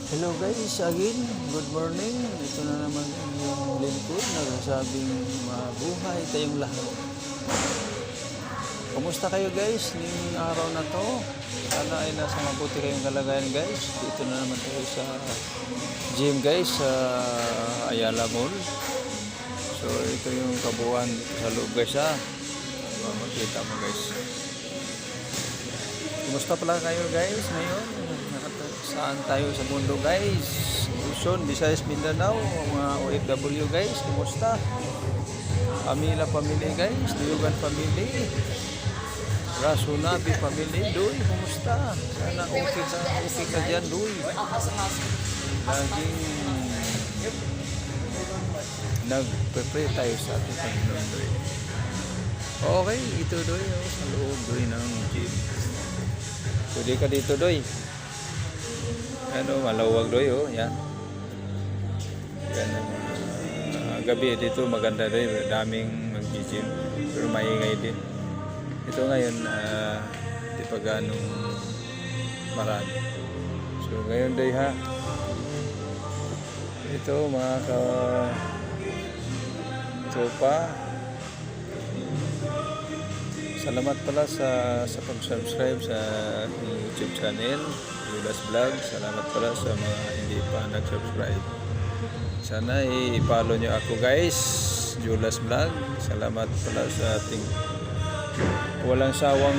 Hello guys, again, good morning. Ito na naman ang iyong lingkod, nagsasabing mabuhay tayong lahat. Kumusta kayo guys, ngayong araw na to? Sana ay nasa mabuti kayong kalagayan guys. Dito na naman tayo sa gym guys, sa Ayala Mall. So ito yung kabuuan sa loob guys ha. Makikita mo guys. Kumusta pala kayo guys ngayon? Saan tayo sa mundo guys? Luzon, Visayas, Mindanao, mga OFW guys, kumusta? Amila family guys, Diyugan family, Rasunabi family, Doy, kumusta? Sana okay ka dyan, Doy. Laging nagpe-pray tayo sa ating Panginoon, Doy. Okay, ito Doy, sa loob Doy ng gym. Pwede ka dito Doy. Ano, malawag Doy, oh, yan. Yan, gabi dito maganda Doy, daming mag-gym, pero maingay din. Ito ngayon, di pa ganong marami. So, ngayon Doy ha, ito mga tropa, salamat pala sa pag-subscribe sa YouTube channel, Julas Vlog. Salamat pala sa mga hindi pa nag-subscribe. Sana i-follow nyo ako guys, Julas Vlog. Salamat pala sa ating walang sawang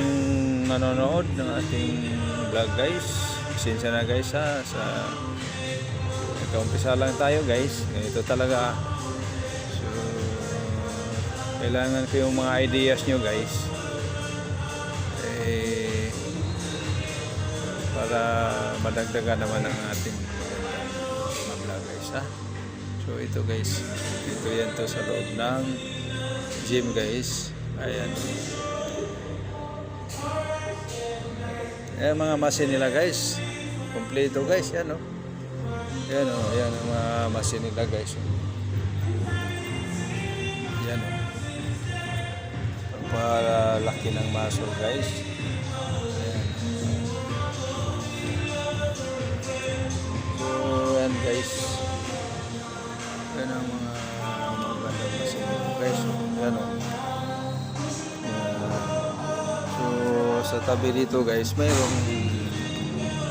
nanonood ng ating vlog guys. Pasensya na guys ha, sa nagkaumpisa lang tayo guys. Ganito talaga. So, kailangan ko yung mga ideas nyo guys. Para madagdagan naman ang ating mga vlog guys ha. So ito guys, ito yan to sa loob ng gym guys. Ayan. Ayan mga machine nila guys, kompleto guys, yan o. Yan o, yan ang mga machine nila guys. Yan o. Para laki ng muscle guys. Guys, yan ang mga magandang machine guys. Yan o. So sa tabi dito guys, mayroong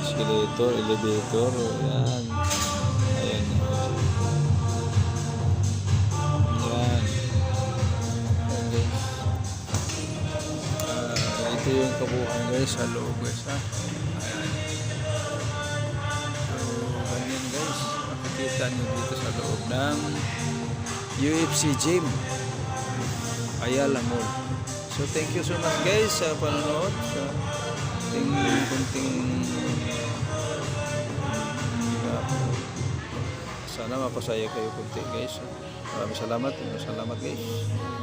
escalator, elevator. Yan. Ayan. Yan. Yan guys. Ito yung kabuuan guys sa loob guys ha. Kita nyo dito sa loob ng UFC Gym Ayala Mall. So thank you so much guys sa panonood sa kunting sana mapasaya kayo kunti guys. Maraming salamat guys.